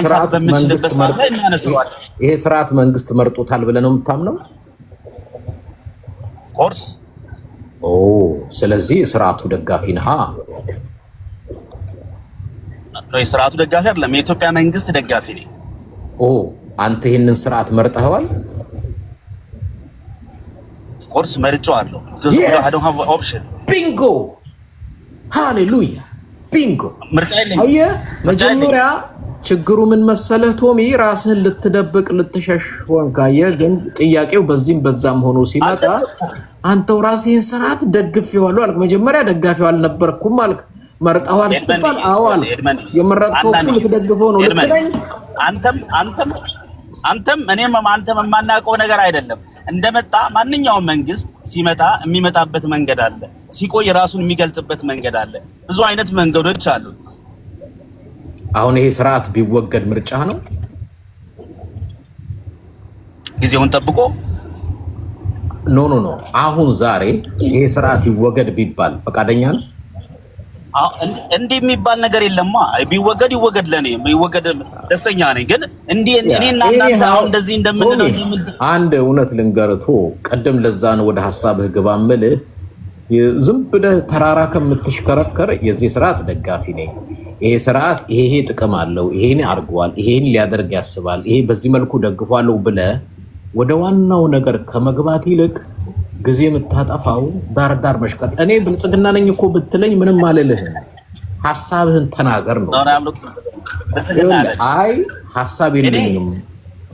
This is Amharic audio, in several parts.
ስርዓት በመንግስት ይሄ ስርዓት መንግስት መርጦታል ብለህ ነው የምታምነው? ኦፍ ኮርስ። ኦ ስለዚህ ስርዓቱ ደጋፊ ነህ? የስርዓቱ ደጋፊ አይደለም፣ የኢትዮጵያ መንግስት ደጋፊ ነኝ። ኦ አንተ ይሄንን ስርዓት መርጠኸዋል? ኦፍ ኮርስ መርጬዋለሁ። ኦፕሽን ቢንጎ ሃሌሉያ ቢንጎ። አየህ መጀመሪያ ችግሩ ምን መሰለህ ቶሚ፣ ራስህን ልትደብቅ ልትሸሽ ወንካየ። ግን ጥያቄው በዚህም በዛም ሆኖ ሲመጣ አንተው ራስህን ስርዓት ደግፌዋለሁ አልክ። መጀመሪያ ደጋፊው አልነበርኩም አልክ። መርጠዋል ስትባል አዎ አልክ። የመረጥከው እሱ ልትደግፈው ነው ልትለኝ። አንተም እኔም የማናውቀው ነገር አይደለም። እንደመጣ ማንኛውም መንግስት ሲመጣ የሚመጣበት መንገድ አለ፣ ሲቆይ ራሱን የሚገልጽበት መንገድ አለ። ብዙ አይነት መንገዶች አሉ። አሁን ይሄ ስርዓት ቢወገድ ምርጫ ነው? ጊዜውን ጠብቆ ኖ አሁን ዛሬ ይሄ ስርዓት ይወገድ ቢባል ፈቃደኛ ነው? እንዲህ የሚባል ነገር የለማ። ቢወገድ ይወገድ፣ ለኔ ቢወገድ ደስተኛ ነኝ። ግን እንዲህ እኔና እናንተ አሁን እንደዚህ እንደምንለው አንድ እውነት ልንገርህ፣ ቀደም ለዛ ነው ወደ ሐሳብህ ግባ እምልህ። ዝም ብለህ ተራራ ከምትሽከረከር የዚህ ስርዓት ደጋፊ ነኝ፣ ይሄ ስርዓት ይሄ ጥቅም አለው፣ ይሄን አርጓል፣ ይሄን ሊያደርግ ያስባል፣ ይሄ በዚህ መልኩ ደግፏለሁ ብለህ ወደ ዋናው ነገር ከመግባት ይልቅ ጊዜ የምታጠፋው ዳር መሽከር። እኔ ብልጽግና ነኝ እኮ ብትለኝ ምንም አልልህም። ሐሳብህን ተናገር ነው። አይ ሐሳብ የለኝም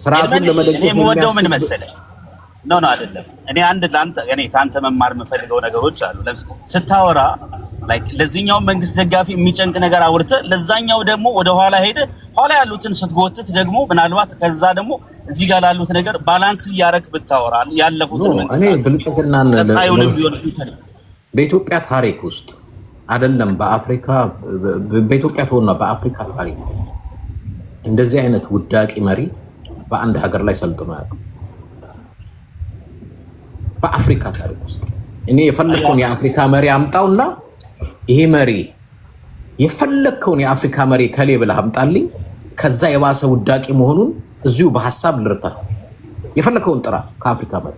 ስርዓቱን ለመደገፍ የሚወደው ምን መሰለህ? ነው አይደለም። እኔ ካንተ መማር የምፈልገው ነገሮች አሉ። ለምሳሌ ስታወራ ለዚህኛው መንግስት ደጋፊ የሚጨንቅ ነገር አውርተህ ለዛኛው ደግሞ ወደ ኋላ ሄደህ ኋላ ያሉትን ስትጎትት ደግሞ ምናልባት ከዛ ደግሞ እዚህ ጋር ላሉት ነገር ባላንስ እያደረክ ብታወራ ያለፉትን እኔ ብልጽግናን በኢትዮጵያ ታሪክ ውስጥ አይደለም በአፍሪካ በኢትዮጵያ ተወና በአፍሪካ ታሪክ እንደዚህ አይነት ውዳቂ መሪ በአንድ ሀገር ላይ ሰልጥኖ ያውቃል? በአፍሪካ ታሪክ ውስጥ እኔ የፈለከውን የአፍሪካ መሪ አምጣውና ይሄ መሪ የፈለከውን የአፍሪካ መሪ ከሌ ብለህ አምጣልኝ፣ ከዛ የባሰ ውዳቂ መሆኑን እዚሁ በሐሳብ ልርታ። የፈለከውን ጥራ ከአፍሪካ መሪ።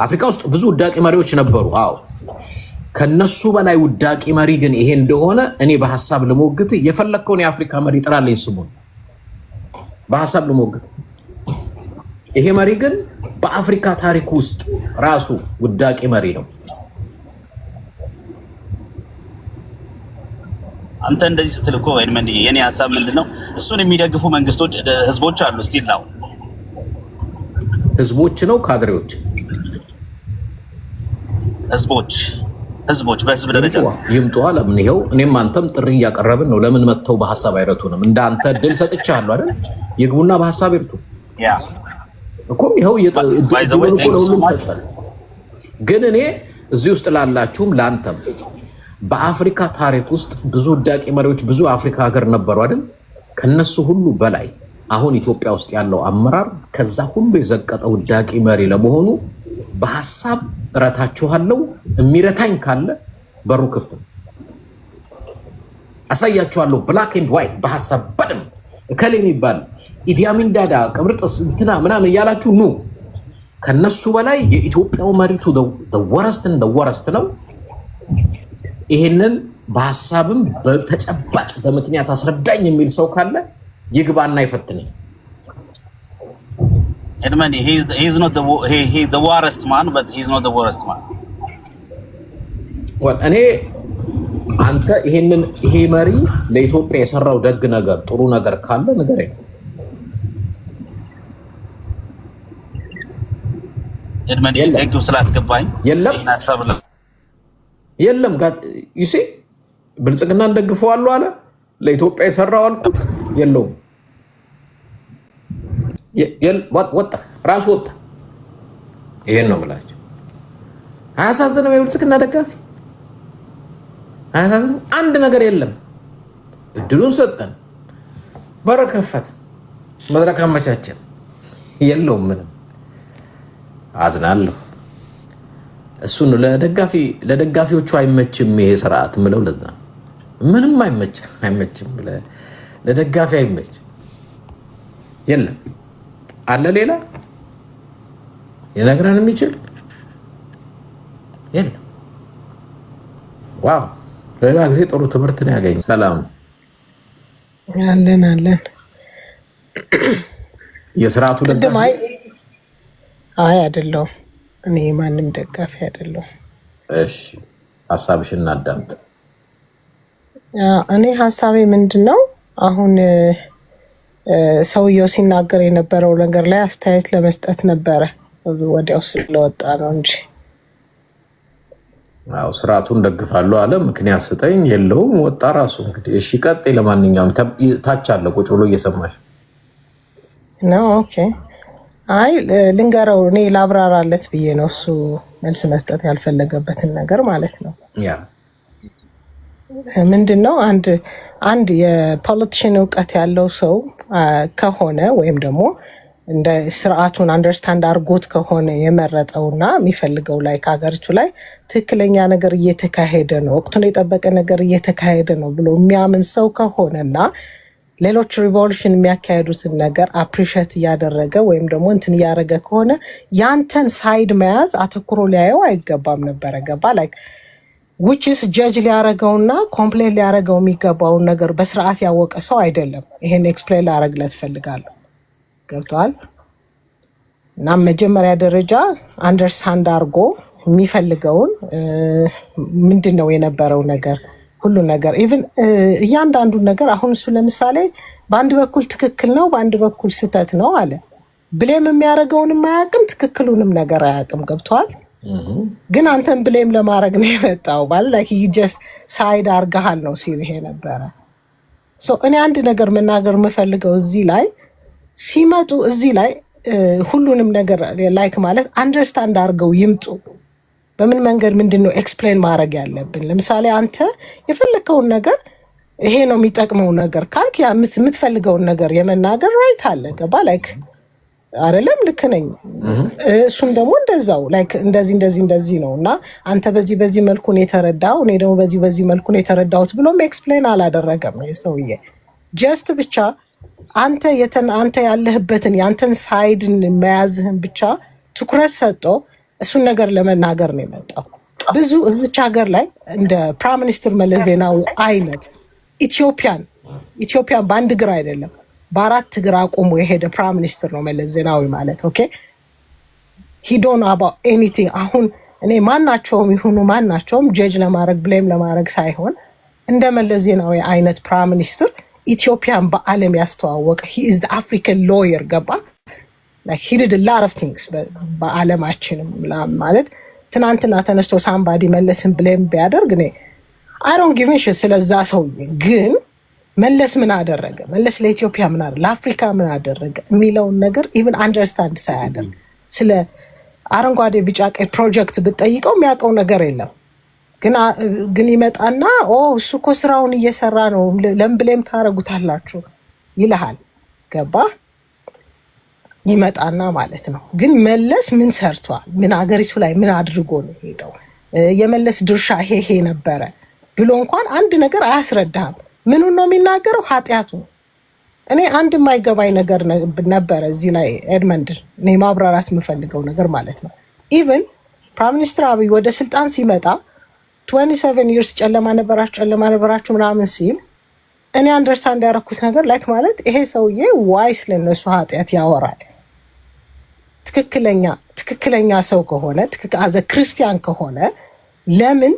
አፍሪካ ውስጥ ብዙ ውዳቂ መሪዎች ነበሩ። አዎ ከነሱ በላይ ውዳቂ መሪ ግን ይሄ እንደሆነ እኔ በሐሳብ ልሞግት። የፈለከውን የአፍሪካ መሪ ጥራልኝ ስሙን፣ በሐሳብ ልሞግት። ይሄ መሪ ግን በአፍሪካ ታሪክ ውስጥ ራሱ ውዳቂ መሪ ነው። አንተ እንደዚህ ስትል እኮ ኤድመንድ የኔ ሐሳብ ምንድነው? እሱን የሚደግፉ መንግስቶች ህዝቦች አሉ። ስቲል ነው ህዝቦች ነው ካድሬዎች? ህዝቦች በህዝብ ደረጃ ይምጡ አለ። ምን ይሄው እኔም አንተም ጥሪ እያቀረብን ነው። ለምን መተው በሐሳብ አይረቱንም? እንዳንተ ድል ሰጥቻለሁ አይደል? ይግቡና በሐሳብ ይርቱ። ያ እኮ ይሄው ግን እኔ እዚህ ውስጥ ላላችሁም ላንተም በአፍሪካ ታሪክ ውስጥ ብዙ ውዳቂ መሪዎች ብዙ አፍሪካ ሀገር ነበሩ አይደል? ከነሱ ሁሉ በላይ አሁን ኢትዮጵያ ውስጥ ያለው አመራር ከዛ ሁሉ የዘቀጠ ውዳቂ መሪ ለመሆኑ በሐሳብ እረታችኋለሁ። የሚረታኝ ካለ በሩ ክፍት ነው። አሳያችኋለሁ ብላክ ኤንድ ዋይት በሐሳብ በደም እከሌ የሚባል ኢዲ አሚን ዳዳ ቅብርጥስ እንትና ምናምን እያላችሁ ኑ። ከነሱ በላይ የኢትዮጵያው መሪቱ ወረስት ነው። ይሄንን በሐሳብም በተጨባጭ በምክንያት አስረዳኝ የሚል ሰው ካለ ይግባና ይፈትነኝ። ኤድመን he's not the worst man, but he's not the worst man. እኔ አንተ ይሄ መሪ ለኢትዮጵያ የሰራው ደግ ነገር ጥሩ ነገር ካለ ንገረኝ። ኤድመን የደግ ስላስገባኝ የለም ጋር ይሲ ብልጽግና እንደግፈዋለሁ አለ። ለኢትዮጵያ የሰራው አልኩት የለውም። ወጣ ራሱ ወጣ። ይሄን ነው የምላቸው። አያሳዝንም? የብልጽግና ደጋፊ አያሳዝንም? አንድ ነገር የለም። እድሉን ሰጠን፣ በር ከፈትን፣ መድረክ አመቻቸን። የለውም ምንም። አዝናለሁ። እሱን ለደጋፊዎቹ አይመችም ይሄ ስርዓት ምለው ለዛ ምንም አይመችም ለደጋፊ አይመች የለም አለ ሌላ የነገረን የሚችል የለም። ዋው ሌላ ጊዜ ጥሩ ትምህርት ነው ያገኝ። ሰላም አለን የስርዓቱ ደጋፊ አይ አይደለሁም። እኔ ማንም ደጋፊ አይደለሁም። እሺ ሐሳብሽን እናዳምጥ። እኔ ሐሳቤ ምንድነው አሁን ሰውየው ሲናገር የነበረው ነገር ላይ አስተያየት ለመስጠት ነበረ። ወዲያው ስለወጣ ነው እንጂ አው ስርዓቱን ደግፋለሁ አለ። ምክንያት ስጠኝ የለውም ወጣ ራሱ። እንግዲህ እሺ ቀጥይ። ለማንኛውም ታች አለ ቁጭ ብሎ እየሰማሽ ነው። ኦኬ አይ ልንገረው እኔ ላብራራለት ብዬ ነው እሱ መልስ መስጠት ያልፈለገበትን ነገር ማለት ነው። ያ ምንድነው አንድ የፖለቲሽን እውቀት ያለው ሰው ከሆነ ወይም ደግሞ እንደ ስርዓቱን አንደርስታንድ አርጎት ከሆነ የመረጠውና የሚፈልገው ላይ ከሀገሪቱ ላይ ትክክለኛ ነገር እየተካሄደ ነው፣ ወቅቱን የጠበቀ ነገር እየተካሄደ ነው ብሎ የሚያምን ሰው ከሆነና ሌሎች ሪቮሉሽን የሚያካሄዱትን ነገር አፕሪሼት እያደረገ ወይም ደግሞ እንትን እያደረገ ከሆነ ያንተን ሳይድ መያዝ አተኩሮ ሊያየው አይገባም ነበረ። ገባ ላይክ ዊችስ ጀጅ ሊያረገውና ኮምፕሌን ሊያረገው የሚገባውን ነገር በስርዓት ያወቀ ሰው አይደለም። ይሄን ኤክስፕሌን ላረግለት ፈልጋለሁ። ገብቷል? እና መጀመሪያ ደረጃ አንደርስታንድ አድርጎ የሚፈልገውን ምንድነው የነበረው ነገር ሁሉ ነገር ኢቭን እያንዳንዱ ነገር አሁን እሱ ለምሳሌ በአንድ በኩል ትክክል ነው፣ በአንድ በኩል ስህተት ነው አለ። ብሌም የሚያደርገውንም አያውቅም፣ ትክክሉንም ነገር አያውቅም። ገብቷል? ግን አንተን ብሌም ለማድረግ ነው የመጣው ባል ላይክ ጀስት ሳይድ አርጋሃል ነው ሲል ይሄ ነበረ። እኔ አንድ ነገር መናገር የምፈልገው እዚህ ላይ ሲመጡ እዚህ ላይ ሁሉንም ነገር ላይክ ማለት አንደርስታንድ አድርገው ይምጡ። በምን መንገድ ምንድነው ኤክስፕሌን ማድረግ ያለብን? ለምሳሌ አንተ የፈለከውን ነገር ይሄ ነው የሚጠቅመው ነገር ካልክ የምትፈልገውን ነገር የመናገር ራይት አለ። ገባ ላይክ አይደለም? ልክ ነኝ። እሱም ደግሞ እንደዛው ላይክ እንደዚህ ነው እና አንተ በዚህ መልኩ ነው የተረዳው፣ እኔ ደግሞ በዚህ መልኩ ነው የተረዳሁት ብሎም ኤክስፕሌን አላደረገም ሰውዬ። ጀስት ብቻ አንተ ያለህበትን ያንተን ሳይድን መያዝህን ብቻ ትኩረት ሰጥቶ እሱን ነገር ለመናገር ነው የመጣው። ብዙ እዚች ሀገር ላይ እንደ ፕራይም ሚኒስትር መለስ ዜናዊ አይነት ኢትዮጵያን በአንድ እግር አይደለም በአራት እግር አቁሞ የሄደ ፕራይም ሚኒስትር ነው መለስ ዜናዊ ማለት። ኦኬ ሂ ዶንት ኖ አባውት ኤኒቲንግ። አሁን እኔ ማናቸውም ጀጅ ለማድረግ ብሌም ለማድረግ ሳይሆን እንደ መለስ ዜናዊ አይነት ፕራይም ሚኒስትር ኢትዮጵያን በዓለም ያስተዋወቀ ሂ ኢዝ ዘ አፍሪካን ሎየር። ገባ like he did a lot of things በዓለማችንም ማለት ትናንትና ተነስቶ ሳምባዲ መለስን ብሌም ቢያደርግ እኔ I don't give a shit ስለዛ ሰውዬ። ግን መለስ ምን አደረገ፣ መለስ ለኢትዮጵያ ምን አደረገ፣ ለአፍሪካ ምን አደረገ የሚለውን ነገር ኢቭን አንደርስታንድ ሳያደርግ ስለ አረንጓዴ ቢጫ ቀይ ፕሮጀክት ብትጠይቀው የሚያውቀው ነገር የለም። ግን ይመጣና እሱ እኮ ስራውን እየሰራ ነው ለምን ብሌም ታረጉታላችሁ ይልሃል። ገባ ይመጣና ማለት ነው። ግን መለስ ምን ሰርቷል፣ ምን አገሪቱ ላይ ምን አድርጎ ነው ሄደው የመለስ ድርሻ ይሄ ነበረ ብሎ እንኳን አንድ ነገር አያስረዳም። ምኑን ነው የሚናገረው? ኃጢያቱ። እኔ አንድ የማይገባኝ ነገር ነበረ እዚህ ላይ ኤድመንድ፣ እኔ ማብራራት የምፈልገው ነገር ማለት ነው። ኢቭን ፕራይም ሚኒስትር አብይ ወደ ስልጣን ሲመጣ 27 years ጨለማ ነበራችሁ ምናምን ሲል እኔ አንደርስታንድ ያደረኩት ነገር ላይክ ማለት ይሄ ሰውዬ ዋይስ ለነሱ ኃጢያት ያወራል። ትክክለኛ ሰው ከሆነ አዘ ክርስቲያን ከሆነ ለምን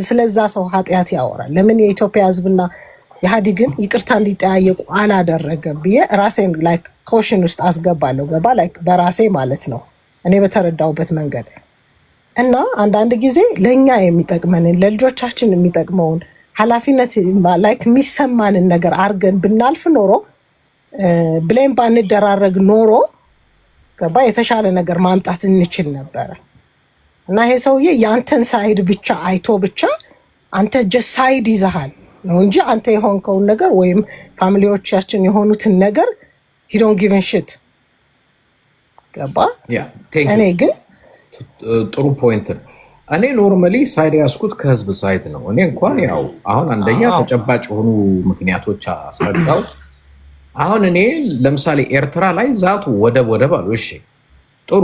ስለዛ ሰው ኃጢያት ያወራል? ለምን የኢትዮጵያ ሕዝብና ኢህአዴግን ይቅርታ እንዲጠያየቁ አላደረገም ብዬ ራሴን ላይክ ኮሽን ውስጥ አስገባለሁ። ገባ ላይክ በራሴ ማለት ነው እኔ በተረዳውበት መንገድ እና አንዳንድ ጊዜ ለኛ የሚጠቅመንን ለልጆቻችን የሚጠቅመውን ኃላፊነት ላይክ የሚሰማንን ነገር አርገን ብናልፍ ኖሮ ብሌም ባንደራረግ ኖሮ ገባ የተሻለ ነገር ማምጣት እንችል ነበረ። እና ይሄ ሰውዬ ያንተን ሳይድ ብቻ አይቶ ብቻ አንተ ጀስት ሳይድ ይዘሃል ነው እንጂ አንተ የሆንከውን ነገር ወይም ፋሚሊዎቻችን የሆኑትን ነገር he don't give a shit። ገባ እኔ ግን ጥሩ ፖይንት ነው። እኔ ኖርማሊ ሳይድ ያስኩት ከህዝብ ሳይድ ነው። እኔ እንኳን ያው አሁን አንደኛ ተጨባጭ የሆኑ ምክንያቶች አስረዳው አሁን እኔ ለምሳሌ ኤርትራ ላይ ዛቱ ወደብ አሉ። እሺ ጥሩ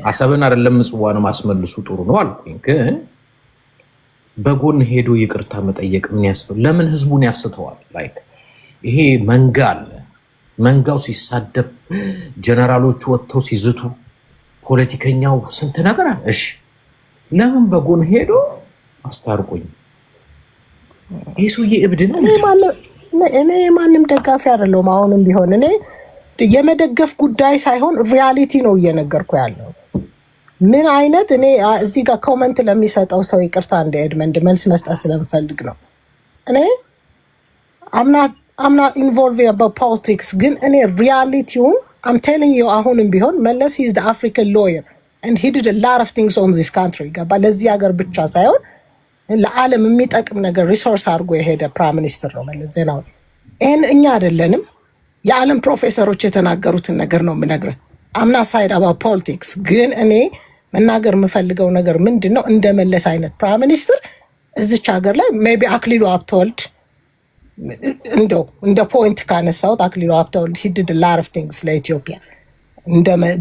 አሰብን አይደለም ምጽዋን ማስመልሱ ጥሩ ነው አልኩኝ። ግን በጎን ሄዶ ይቅርታ መጠየቅ ምን ያስፈልግ? ለምን ህዝቡን ያስተዋል? ላይክ ይሄ መንጋ አለ። መንጋው ሲሳደብ፣ ጀነራሎቹ ወጥተው ሲዝቱ፣ ፖለቲከኛው ስንት ነገር አለ። እሺ ለምን በጎን ሄዶ አስታርቁኝ? ይህ ሰውዬ እብድ ነው። እኔ ማንም ደጋፊ አይደለሁም። አሁንም ቢሆን እኔ የመደገፍ ጉዳይ ሳይሆን ሪያሊቲ ነው እየነገርኩ ያለው። ምን አይነት እኔ እዚህ ጋር ኮመንት ለሚሰጠው ሰው ይቅርታ እንደ ኤድመንድ መልስ መስጠት ስለምፈልግ ነው። እኔ አምናት ኢንቮልቭ በፖለቲክስ ግን እኔ ሪያሊቲውን አም ቴሊንግ ዩ አሁንም ቢሆን መለስ ሂዝ አፍሪካን ሎየር and he did a lot of things on this country ገባ። ለዚህ ሀገር ብቻ ሳይሆን ለዓለም የሚጠቅም ነገር ሪሶርስ አድርጎ የሄደ ፕራይም ሚኒስትር ነው መለስ ዜናዊ። ይህን እኛ አይደለንም የዓለም ፕሮፌሰሮች የተናገሩትን ነገር ነው የምነግርህ። አምና ሳይድ አባ ፖለቲክስ ግን እኔ መናገር የምፈልገው ነገር ምንድን ነው? እንደ መለስ አይነት ፕራይም ሚኒስትር እዚች ሀገር ላይ ሜይ ቢ አክሊሉ ሀብተወልድ እንደው እንደ ፖይንት ካነሳሁት አክሊሉ ሀብተወልድ he did a lot of things ለኢትዮጵያ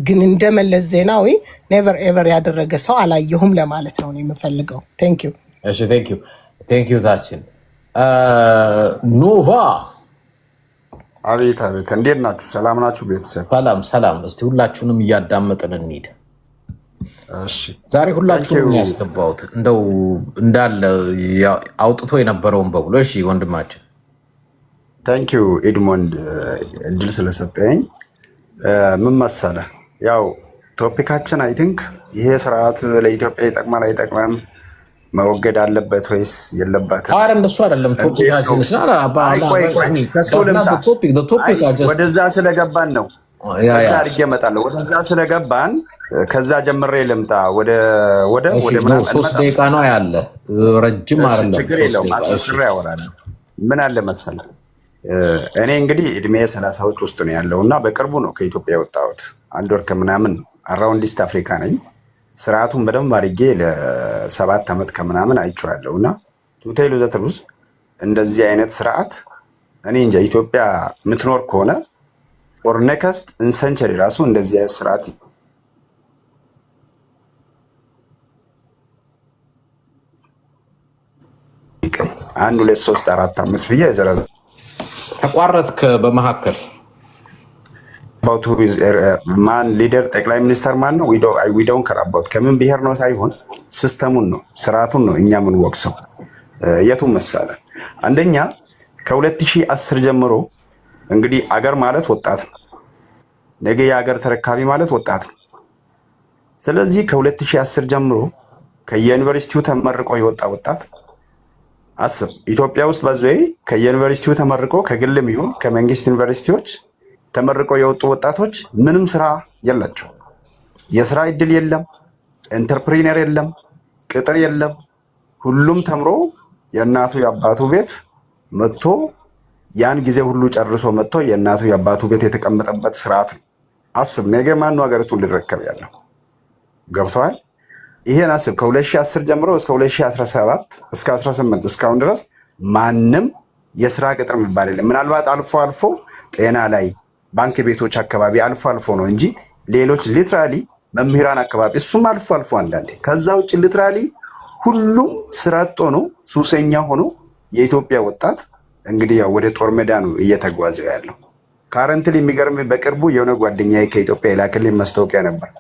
ግን እንደ መለስ ዜናዊ ኔቨር ኤቨር ያደረገ ሰው አላየሁም ለማለት ነው የምፈልገው። ቴንክ ዩ። እሺ ቴንክ ዩ ታችን ኖቫ። አቤት እንዴት ናችሁ? ሰላም ናችሁ ቤተሰብ? ሰላም። እስቲ ሁላችሁንም እያዳመጥን እንሂድ። እሺ ዛሬ ሁላችሁንም ያስገባሁት እንደው እንዳለ አውጥቶ የነበረውን በሙሉ። እሺ ወንድማችን ቴንክ ዩ ኤድሞንድ እድል ስለሰጠኝ። ምን መሰለህ ያው ቶፒካችን አይ ቲንክ ይሄ ስርዓት ለኢትዮጵያ ይጠቅማል አይጠቅምም፣ መወገድ አለበት ወይስ የለበትም? አረ እንደሱ አይደለም ቶፒካችን። ወደዛ ስለገባን ነው ከዛ አድርጌ እመጣለሁ። ወደዛ ስለገባን ከዛ ጀምሬ ልምጣ። ወደ 3 ደቂቃ ነው ያለ፣ ረጅም አይደለም። ችግር የለውም። አስር ያወራል። ምን አለ መሰለህ እኔ እንግዲህ እድሜ 30ዎች ውስጥ ነው ያለው እና በቅርቡ ነው ከኢትዮጵያ የወጣሁት። 1 ወር ከምናምን ነው። አራውንድ ኢስት አፍሪካ ነኝ። ስርዓቱን በደንብ አድርጌ ለ7 ዓመት ከምናምን አይቼዋለሁ እና ቱቴሉ ዘትሩዝ እንደዚህ አይነት ስርዓት እኔ እንጃ ኢትዮጵያ የምትኖር ከሆነ ፎር ኔክስት ኢንሰንቸሪ ራሱ እንደዚህ አይነት ስርዓት አንድ 2 3 4 5 ብዬ ዘረዘ ተቋረጥክ በመካከል። ማን ሊደር ጠቅላይ ሚኒስተር ማን ነው? ዊ ዶንት ከር አባውት ከምን ብሄር ነው ሳይሆን ሲስተሙን ነው ስርዓቱን ነው እኛ ምን ወቅሰው የቱ መሰለ። አንደኛ ከ2010 ጀምሮ እንግዲህ አገር ማለት ወጣት ነው። ነገ የአገር ተረካቢ ማለት ወጣት ነው። ስለዚህ ከ2010 ጀምሮ ከየዩኒቨርሲቲው ተመርቆ የወጣ ወጣት አስብ። ኢትዮጵያ ውስጥ በዚህ ከዩኒቨርሲቲው ተመርቆ ከግልም ይሁን ከመንግስት ዩኒቨርሲቲዎች ተመርቆ የወጡ ወጣቶች ምንም ስራ የላቸው። የስራ እድል የለም፣ ኢንተርፕሪነር የለም፣ ቅጥር የለም። ሁሉም ተምሮ የእናቱ የአባቱ ቤት መጥቶ ያን ጊዜ ሁሉ ጨርሶ መጥቶ የእናቱ የአባቱ ቤት የተቀመጠበት ስርዓት ነው። አስብ። ነገ ማን ነው ሀገሪቱን ሊረከብ ያለው? ገብተዋል? ይሄን አስብ። ከ2010 ጀምሮ እስከ 2017 እስከ 18 እስካሁን ድረስ ማንም የስራ ቅጥር የሚባል የለም። ምናልባት አልፎ አልፎ ጤና ላይ ባንክ ቤቶች አካባቢ አልፎ አልፎ ነው እንጂ ሌሎች ሊትራሊ መምህራን አካባቢ እሱም አልፎ አልፎ አንዳንዴ። ከዛ ውጭ ሊትራሊ ሁሉም ስራ አጥ ሆኖ ሱሰኛ ሆኖ የኢትዮጵያ ወጣት እንግዲህ ያው ወደ ጦር ሜዳ ነው እየተጓዘ ያለው። ካረንትሊ የሚገርም በቅርቡ የሆነ ጓደኛዬ ከኢትዮጵያ የላክልኝ ማስታወቂያ ነበር።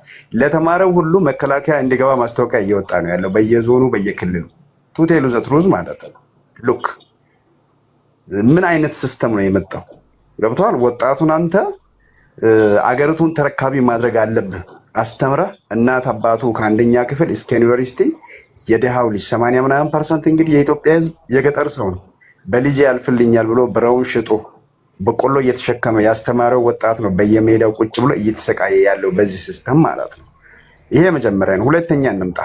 ለተማረው ሁሉ መከላከያ እንዲገባ ማስታወቂያ እየወጣ ነው ያለው በየዞኑ በየክልሉ። ቱቴሉ ዘትሩዝ ማለት ነው። ሉክ ምን አይነት ሲስተም ነው የመጣው? ገብቷል? ወጣቱን አንተ አገሪቱን ተረካቢ ማድረግ አለብህ። አስተምረህ እናት አባቱ ከአንደኛ ክፍል እስከ ዩኒቨርሲቲ የድሃው ልጅ 80% እንግዲህ የኢትዮጵያ ሕዝብ የገጠር ሰው ነው። በልጅ ያልፍልኛል ብሎ ብረውን ሽጦ በቆሎ እየተሸከመ ያስተማረው ወጣት ነው በየሜዳው ቁጭ ብሎ እየተሰቃየ ያለው በዚህ ሲስተም ማለት ነው። ይሄ መጀመሪያ ነው። ሁለተኛ እንምጣ።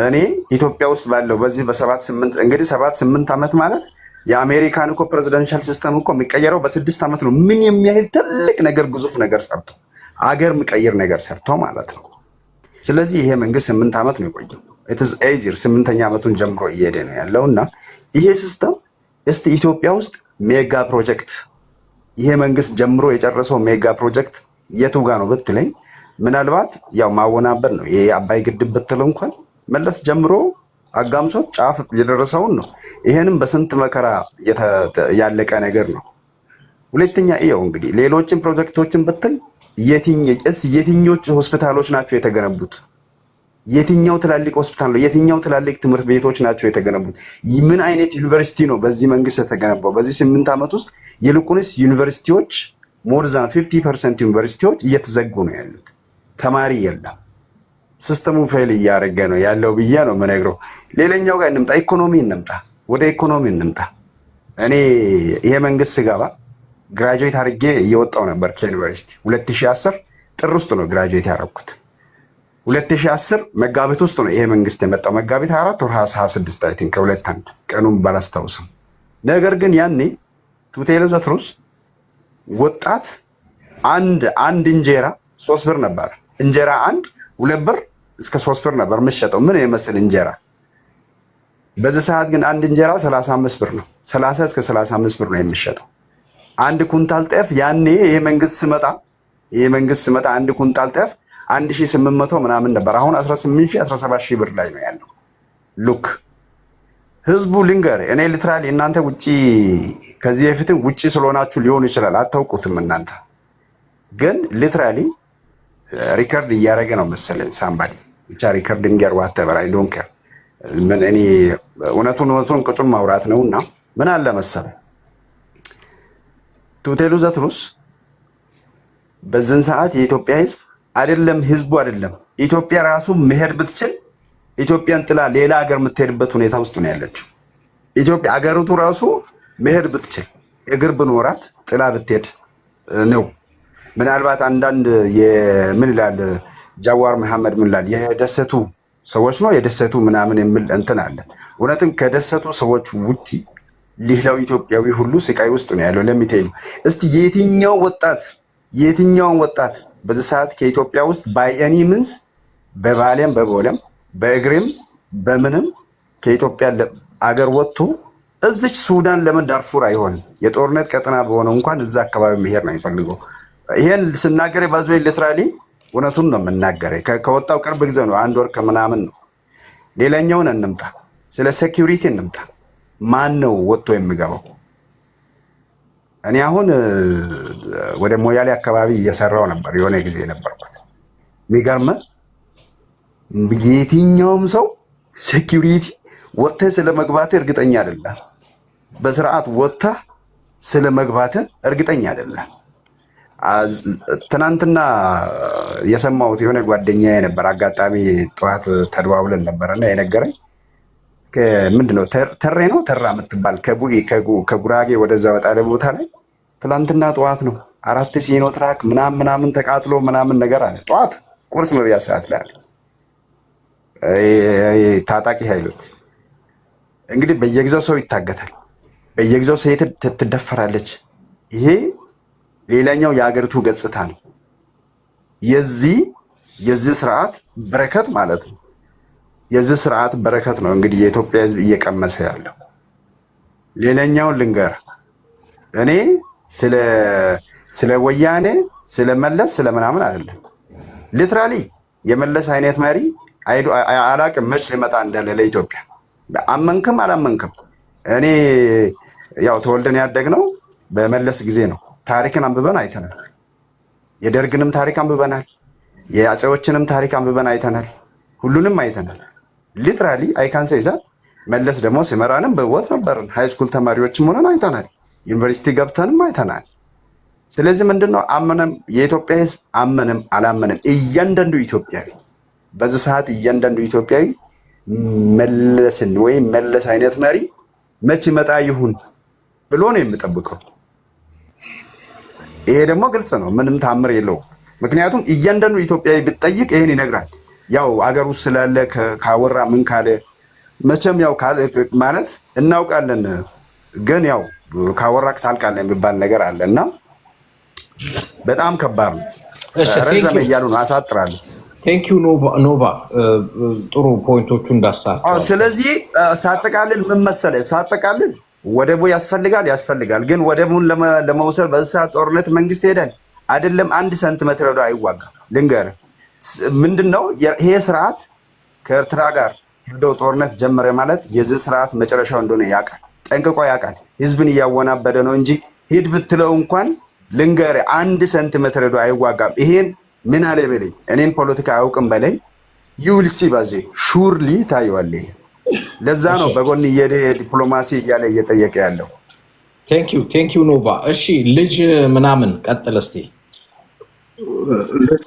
እኔ ኢትዮጵያ ውስጥ ባለው በዚህ በ7-8 እንግዲህ 7-8 ዓመት ማለት የአሜሪካን እኮ ፕሬዚደንሻል ሲስተም እኮ የሚቀየረው በ6 ዓመት ነው። ምን የሚያህል ትልቅ ነገር ግዙፍ ነገር ሰርቶ አገር የሚቀይር ነገር ሰርቶ ማለት ነው። ስለዚህ ይሄ መንግስት 8 ዓመት ነው የቆየው። ኢትስ ኤዚር 8ኛ ዓመቱን ጀምሮ እየሄደ ነው ያለውና ይሄ ሲስተም እስቲ ኢትዮጵያ ውስጥ ሜጋ ፕሮጀክት ይሄ መንግስት ጀምሮ የጨረሰው ሜጋ ፕሮጀክት የቱ ጋ ነው ብትለኝ ምናልባት ያው ማወናበር ነው። ይሄ አባይ ግድብ ብትለው እንኳን መለስ ጀምሮ አጋምሶት ጫፍ የደረሰውን ነው። ይሄንም በስንት መከራ ያለቀ ነገር ነው። ሁለተኛ ይኸው እንግዲህ ሌሎችን ፕሮጀክቶችን ብትል የትኞቹ ሆስፒታሎች ናቸው የተገነቡት? የትኛው ትላልቅ ሆስፒታል ነው? የትኛው ትላልቅ ትምህርት ቤቶች ናቸው የተገነቡት? ምን አይነት ዩኒቨርሲቲ ነው በዚህ መንግስት የተገነባው? በዚህ 8 ዓመት ውስጥ ይልቁንስ ዩኒቨርሲቲዎች ሞር ዛን 50% ዩኒቨርሲቲዎች እየተዘጉ ነው ያሉት። ተማሪ የለም። ሲስተሙ ፌል እያደረገ ነው ያለው ብዬ ነው የምነግረው። ሌላኛው ጋር እንምጣ፣ ኢኮኖሚ እንምጣ፣ ወደ ኢኮኖሚ እንምጣ። እኔ ይሄ መንግስት ስገባ ግራጁዌት አድርጌ እየወጣው ነበር ከዩኒቨርሲቲ 2010 ጥር ውስጥ ነው ግራጁዌት ያደረኩት። 2010 መጋቢት ውስጥ ነው ይሄ መንግስት የመጣው። መጋቢት 24 ወር 26 አይ ቲንክ ከሁለት አንድ ቀኑን ባላስታውስም። ነገር ግን ያኔ ቱቴሎ ዘትሩስ ወጣት አንድ እንጀራ 3 ብር ነበር። እንጀራ 2 ብር እስከ 3 ብር ነበር የምትሸጠው። ምን የመሰል እንጀራ። በዚህ ሰዓት ግን አንድ እንጀራ 35 ብር ነው። 30 እስከ 35 ብር ነው የሚሸጠው። አንድ ኩንታል ጤፍ ያኔ ይሄ መንግስት ስመጣ አንድ ኩንታል ጤፍ 1800 ምናምን ነበር። አሁን 18000 17000 ብር ላይ ነው ያለው። ሉክ ህዝቡ ልንገር፣ እኔ ሊትራሊ እናንተ ውጪ ከዚህ በፊትም ውጪ ስለሆናችሁ ሊሆን ይችላል አታውቁትም። እናንተ ግን ሊትራሊ ሪከርድ እያደረገ ነው መሰለኝ ሳምባዲ ብቻ ሪከርድ እንገር ዋተበር አይ ዶንት ኬር። ምን እኔ እውነቱን ቅጩን ማውራት ነውና ምን አለ መሰለ ቱቴሉ ዘትሩስ በዘን ሰዓት የኢትዮጵያ ህዝብ አይደለም ኢትዮጵያ ራሱ መሄድ ብትችል ኢትዮጵያን ጥላ ሌላ ሀገር የምትሄድበት ሁኔታ ውስጥ ነው ያለችው። ኢትዮጵያ ሀገሪቱ ራሱ መሄድ ብትችል እግር ብኖራት ጥላ ብትሄድ ነው። ምናልባት አንዳንድ ምን ይላል ጃዋር መሐመድ ምን ይላል የደሰቱ ሰዎች ነው የደሰቱ ምናምን የሚል እንትን አለ። እውነትም ከደሰቱ ሰዎች ውጪ ሌላው ኢትዮጵያዊ ሁሉ ስቃይ ውስጥ ነው ያለው። ለሚቴሉ እስቲ የትኛውን ወጣት በዚህ ሰዓት ከኢትዮጵያ ውስጥ ባይኤኒ ምንስ በባሌም በቦለም በእግሬም በምንም ከኢትዮጵያ አገር ወጥቶ እዚች ሱዳን ለምን ዳርፉር አይሆንም? የጦርነት ቀጠና በሆነው እንኳን እዛ አካባቢ መሄድ ነው የሚፈልገው። ይሄን ስናገር ባዝበይ ሊትራሊ እውነቱን ነው የምናገረው። ከወጣው ቅርብ ጊዜ ነው 1 ወር ከምናምን ነው። ሌላኛውን እንምጣ፣ ስለ ሴኩሪቲ እንምጣ። ማን ነው ወጥቶ የሚገባው? እኔ አሁን ወደ ሞያሌ አካባቢ እየሰራው ነበር የሆነ ጊዜ የነበርኩት። የሚገርምህ የትኛውም ሰው ሴኩሪቲ ወጥተህ ስለመግባትህ እርግጠኛ አይደለም። በስርዓት ወጥተህ ስለመግባትህ እርግጠኛ አይደለም። ትናንትና የሰማሁት የሆነ ጓደኛዬ ነበር። አጋጣሚ ጠዋት ተደዋውለን ነበርና የነገረኝ ምንድነው ተራ የምትባል ከጉራጌ ወደዛ ወጣ ያለ ቦታ ላይ ትላንትና ጠዋት ነው 4 ሲኖ ትራክ ምናምን ተቃጥሎ ምናምን ነገር አለ። ጠዋት ቁርስ መብያ ሰዓት ላይ አለ። ታጣቂ ኃይሎች እንግዲህ በየጊዜው ሰው ይታገታል፣ በየጊዜው ሴት ትደፈራለች። ይሄ ሌላኛው የሀገሪቱ ገጽታ ነው። የዚህ ስርዓት በረከት ማለት ነው። የዚህ ስርዓት በረከት ነው እንግዲህ የኢትዮጵያ ሕዝብ እየቀመሰ ያለው። ሌላኛውን ልንገር፣ እኔ ስለ ወያኔ ስለ መለስ ስለ ምናምን አይደለም። ሊትራሊ የመለስ አይነት መሪ አላቅም መች ሊመጣ እንዳለ ለኢትዮጵያ። አመንክም አላመንክም እኔ ያው ተወልደን ያደግነው በመለስ ጊዜ ነው። ታሪክን አንብበን አይተናል። የደርግንም ታሪክ አንብበናል። የአፄዎችንም ታሪክ አንብበን አይተናል። ሁሉንም አይተናል። ሊትራሊ አይካን ሰይዛ መለስ ደግሞ ሲመራንም በህይወት ነበርን። ሃይስኩል ተማሪዎችም ሆነን አይተናል። ዩኒቨርሲቲ ገብተንም አይተናል። ስለዚህ ምንድነው አመነም የኢትዮጵያ ህዝብ አመነም አላመነም እያንዳንዱ ኢትዮጵያዊ በዚህ ሰዓት እያንዳንዱ ኢትዮጵያዊ መለስን ወይም መለስ አይነት መሪ መች መጣ ይሁን ብሎ ነው የሚጠብቀው። ይሄ ደግሞ ግልጽ ነው፣ ምንም ታምር የለውም። ምክንያቱም እያንዳንዱ ኢትዮጵያዊ ብትጠይቅ ይሄን ይነግራል። ያው አገር ውስጥ ስላለ ካወራ ምን ካለ መቼም ያው ማለት እናውቃለን፣ ግን ያው ካወራክ ታልቃለህ የሚባል ነገር አለ እና በጣም ከባድ ነው። ረዘመ እያሉ ነው፣ አሳጥራለሁ። ቴንክ ዩ ኖቫ፣ ጥሩ ፖይንቶቹ እንዳሳቸው። ስለዚህ ሳጠቃልል ምን መሰለህ፣ ወደቡ ያስፈልጋል። ግን ወደቡን ለመውሰድ በዛ ጦርነት መንግስት ሄደን አይደለም 1 ሴንቲሜትር ወደ አይዋጋም። ልንገርህ ምንድነው ይሄ ስርዓት ከኤርትራ ጋር ሄዶ ጦርነት ጀመረ ማለት የዚህ ስርዓት መጨረሻው እንደሆነ ያውቃል፣ ጠንቅቆ ያውቃል። ህዝብን እያወናበደ ነው እንጂ ሂድ ብትለው እንኳን ልንገርህ 1 ሴንቲሜትር ወደ አይዋጋም። ይሄን ምን አለ በለኝ፣ እኔን ፖለቲካ አያውቅም በለኝ። ዩልሲ ባዜ ሹርሊ ታየዋለህ። ለዛ ነው በጎን ዲፕሎማሲ እያለ እየጠየቀ ያለው። ቴንክ ዩ ኖቫ። እሺ ልጅ ምናምን ቀጥል እስቲ። እንዴት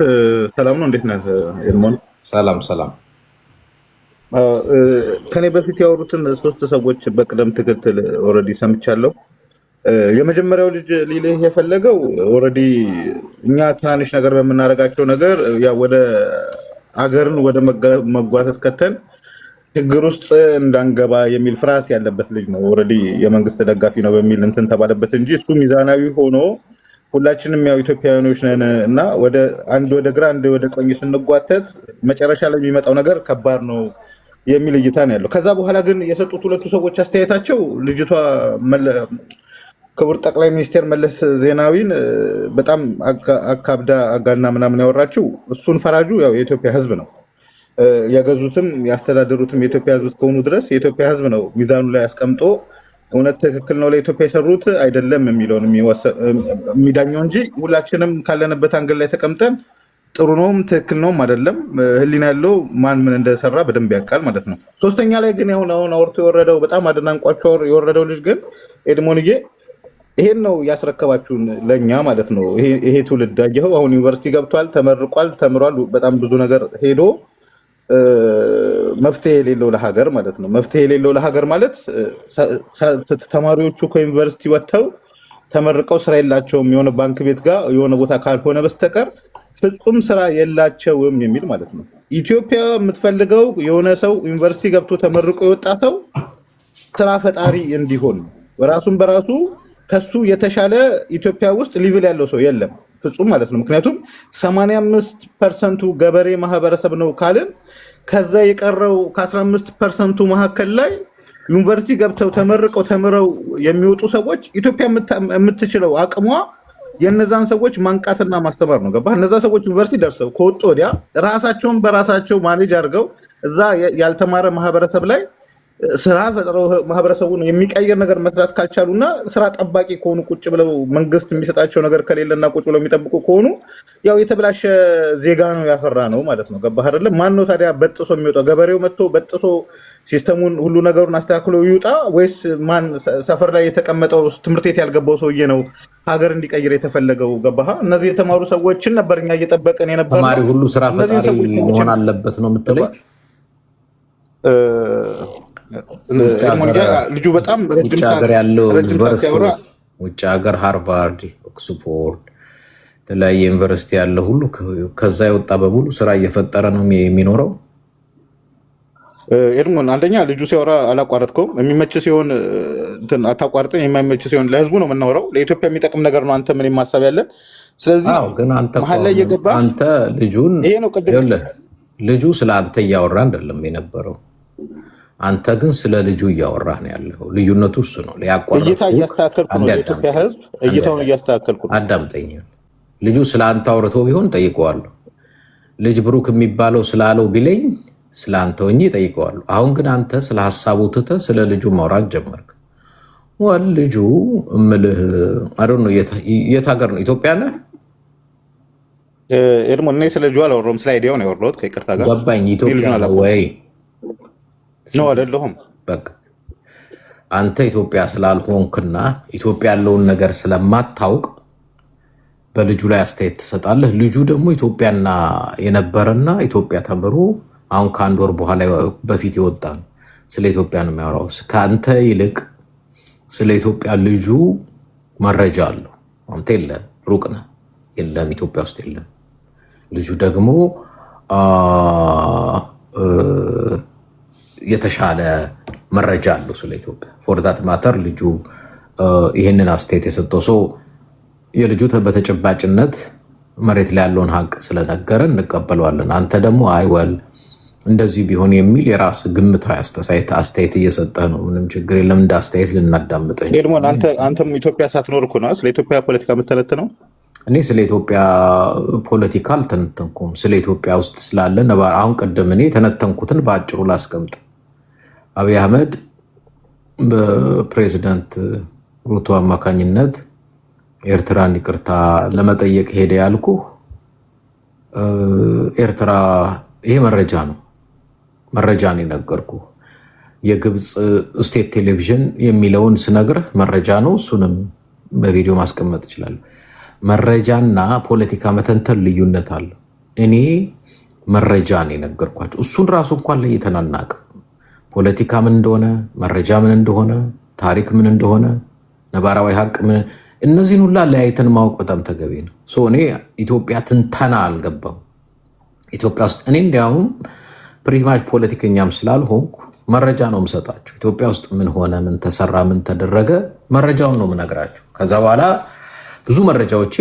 ሰላም ነው? እንዴት ነህ ኤርሞን? ሰላም። ከኔ በፊት ያወሩትን 3 ሰዎች በቅደም ተከተል ኦልሬዲ ሰምቻለሁ። የመጀመሪያው ልጅ ሊልህ የፈለገው ኦልሬዲ እኛ ትናንሽ ነገር በምናደርጋቸው ነገር ያው ወደ አገርን ወደ መጓተት ከተን ችግር ውስጥ እንዳንገባ የሚል ፍርሃት ያለበት ልጅ ነው። ኦልሬዲ የመንግስት ደጋፊ ነው በሚል እንትን ተባለበት እንጂ እሱ ሚዛናዊ ሆኖ ሁላችንም ያው ኢትዮጵያውያኖች ነን እና አንድ ወደ ግራ አንድ ወደ ቀኝ ስንጓተት መጨረሻ ላይ የሚመጣው ነገር ከባድ ነው የሚል እይታ ነው ያለው። ከዛ በኋላ ግን የሰጡት 2 ሰዎች አስተያየታቸው ልጅቷ ክቡር ጠቅላይ ሚኒስትር መለስ ዜናዊን በጣም አካብዳ አጋና ምናምን ያወራችው እሱን ፈራጁ ያው የኢትዮጵያ ሕዝብ ነው። ያገዙትም ያስተዳደሩትም የኢትዮጵያ ሕዝብ እስከሆኑ ድረስ የኢትዮጵያ ሕዝብ ነው ሚዛኑ ላይ አስቀምጦ እውነት ትክክል ነው ለኢትዮጵያ የሰሩት አይደለም የሚለውን የሚዳኘው እንጂ ሁላችንም ካለንበት አንገል ላይ ተቀምጠን ጥሩ ነውም ትክክል ነውም አይደለም ህሊና ያለው ማን ምን እንደሰራ በደንብ ያውቃል ማለት ነው። ሶስተኛ ላይ ግን አሁን አውርቶ የወረደው በጣም አደናንቋቸው የወረደው ልጅ ግን ኤድሞንዬ ይሄን ነው ያስረከባችሁን ለኛ ማለት ነው። ይሄ ትውልድ አየኸው አሁን ዩኒቨርሲቲ ገብቷል፣ ተመርቋል፣ ተምሯል፣ በጣም ብዙ ነገር ሄዶ መፍትሄ የሌለው ለሀገር ማለት ነው። መፍትሄ የሌለው ለሀገር ማለት ተማሪዎቹ ከዩኒቨርሲቲ ወጥተው ተመርቀው ስራ የላቸውም የሆነ ባንክ ቤት ጋር የሆነ ቦታ ካልሆነ በስተቀር ፍጹም ስራ የላቸውም የሚል ማለት ነው። ኢትዮጵያ የምትፈልገው የሆነ ሰው ዩኒቨርሲቲ ገብቶ ተመርቆ የወጣ ሰው ስራ ፈጣሪ እንዲሆን ራሱን በራሱ ከሱ የተሻለ ኢትዮጵያ ውስጥ ሊቭል ያለው ሰው የለም ፍጹም ማለት ነው። ምክንያቱም 85% ገበሬ ማህበረሰብ ነው ካልን ከዛ የቀረው ከ15% መካከል ላይ ዩኒቨርሲቲ ገብተው ተመርቀው ተምረው የሚወጡ ሰዎች ኢትዮጵያ የምትችለው አቅሟ የነዛን ሰዎች ማንቃትና ማስተማር ነው። ገባ? እነዛ ሰዎች ዩኒቨርሲቲ ደርሰው ከወጡ ወዲያ ራሳቸውን በራሳቸው ማኔጅ አድርገው እዛ ያልተማረ ማህበረሰብ ላይ ስራ ፈጥረው ማህበረሰቡን የሚቀየር ነገር መስራት ካልቻሉና ስራ ጠባቂ ከሆኑ ቁጭ ብለው መንግስት የሚሰጣቸው ነገር ከሌለና ቁጭ ብለው የሚጠብቁ ከሆኑ ያው የተበላሸ ዜጋ ነው ያፈራ ነው ማለት ነው። ገባህ አይደለም? ማን ነው ታዲያ በጥሶ የሚወጣው? ገበሬው መጥቶ በጥሶ ሲስተሙን ሁሉ ነገሩን አስተካክሎ ይውጣ ወይስ ማን ሰፈር ላይ የተቀመጠው ትምህርት ቤት ያልገባው ሰውዬ ነው ሀገር እንዲቀይር የተፈለገው? ገባህ? እነዚህ የተማሩ ሰዎችን ነበር እኛ እየጠበቀን የነበረው። ተማሪ ሁሉ ስራ ፈጣሪ መሆን አለበት ነው የምትለኝ? ልጁ በጣም ውጭ ሀገር ያለው ውጭ ሀገር ሃርቫርድ፣ ኦክስፎርድ የተለያየ ዩኒቨርሲቲ ያለ ሁሉ ከዛ የወጣ በሙሉ ስራ እየፈጠረ ነው የሚኖረው። ኤድሞን አንደኛ ልጁ ሲያወራ አላቋረጥከውም። የሚመች ሲሆን አታቋርጠን፣ የማይመች ሲሆን ለህዝቡ ነው የምናወራው። ለኢትዮጵያ የሚጠቅም ነገር ነው አንተ ምን ማሰብ ያለን። ስለዚህ ግን አንተ መሀል ላይ እየገባ አንተ ልጁን ይሄ ነው ቅድም ልጁ ስለ አንተ እያወራ አይደለም የነበረው። አንተ ግን ስለ ልጁ እያወራህ ነው ያለው። ልዩነቱ እሱ ነው። እይታ እያስተካከልኩ ነው። የኢትዮጵያ ህዝብ እይታውን እያስተካከልኩ ነው። አዳምጠኝ። ልጁ ስለ አንተ አውርቶ ቢሆን ጠይቀዋለሁ። ልጅ ብሩክ የሚባለው ስላለው ቢለኝ ስለ አንተ ሆኜ ጠይቀዋለሁ። አሁን ግን አንተ ስለ ሀሳቡ ትተህ ስለ ልጁ ማውራት ጀመርክ። ልጁ እምልህ አይደል ነው። የት ሀገር ነው? ኢትዮጵያ ነህ? ኤድሞን እኔ ስለ ልጁ አላወራሁም። ስለ አይዲያው ነው ያወራሁት ከይቅርታ ጋር። ገባኝ። ኢትዮጵያ ወይ ነው አይደለሁም። በቃ አንተ ኢትዮጵያ ስላልሆንክና ኢትዮጵያ ያለውን ነገር ስለማታውቅ በልጁ ላይ አስተያየት ትሰጣለህ። ልጁ ደግሞ ኢትዮጵያና የነበረና ኢትዮጵያ ተምሮ አሁን ከአንድ ወር በኋላ በፊት የወጣ ነው። ስለ ኢትዮጵያ ነው የሚያወራው። ከአንተ ይልቅ ስለ ኢትዮጵያ ልጁ መረጃ አለው። አንተ የለም፣ ሩቅ ነህ፣ የለም፣ ኢትዮጵያ ውስጥ የለም። ልጁ ደግሞ የተሻለ መረጃ አለው ስለ ኢትዮጵያ። ፎርዳት ማተር ልጁ ይህንን አስተያየት የሰጠው ሰው የልጁ በተጨባጭነት መሬት ላይ ያለውን ሀቅ ስለነገረን እንቀበለዋለን። አንተ ደግሞ አይወል እንደዚህ ቢሆን የሚል የራስ ግምታዊ አስተያየት እየሰጠህ ነው። ምንም ችግር የለም። እንደ አስተያየት ልናዳምጠኝ። ኤድሞን አንተም ኢትዮጵያ ሳትኖር እኮ ነው ስለ ኢትዮጵያ ፖለቲካ የምትተነትነው። እኔ ስለ ኢትዮጵያ ፖለቲካ አልተነተንኩም። ስለ ኢትዮጵያ ውስጥ ስላለ ነባር አሁን ቅድም እኔ የተነተንኩትን በአጭሩ ላስቀምጥ። አብይ አህመድ በፕሬዚዳንት ሩቶ አማካኝነት ኤርትራን ይቅርታ ለመጠየቅ ሄደ ያልኩ ኤርትራ ይሄ መረጃን የነገርኩ የግብፅ ስቴት ቴሌቪዥን የሚለውን ስነግርህ መረጃ ነው። እሱንም በቪዲዮ ማስቀመጥ ይችላል። መረጃና ፖለቲካ መተንተን ልዩነት አለ። እኔ መረጃን የነገርኳቸው እሱን ራሱ እንኳን ለይተን አናውቅም። ፖለቲካ ምን እንደሆነ፣ መረጃ ምን እንደሆነ፣ ታሪክ ምን እንደሆነ፣ ነባራዊ ሀቅ ምን፣ እነዚህን ሁላ ለያይተን ማወቅ በጣም ተገቢ ነው። እኔ ኢትዮጵያ ትንተና አልገባም። ኢትዮጵያ ውስጥ እኔ እንዲያውም ፕሪማች ፖለቲከኛም ስላልሆንኩ መረጃ ነው የምሰጣቸው። ኢትዮጵያ ውስጥ ምን ሆነ፣ ምን ተሰራ፣ ምን ተደረገ፣ መረጃውን ነው የምነግራቸው። ከዛ በኋላ ብዙ መረጃዎቼ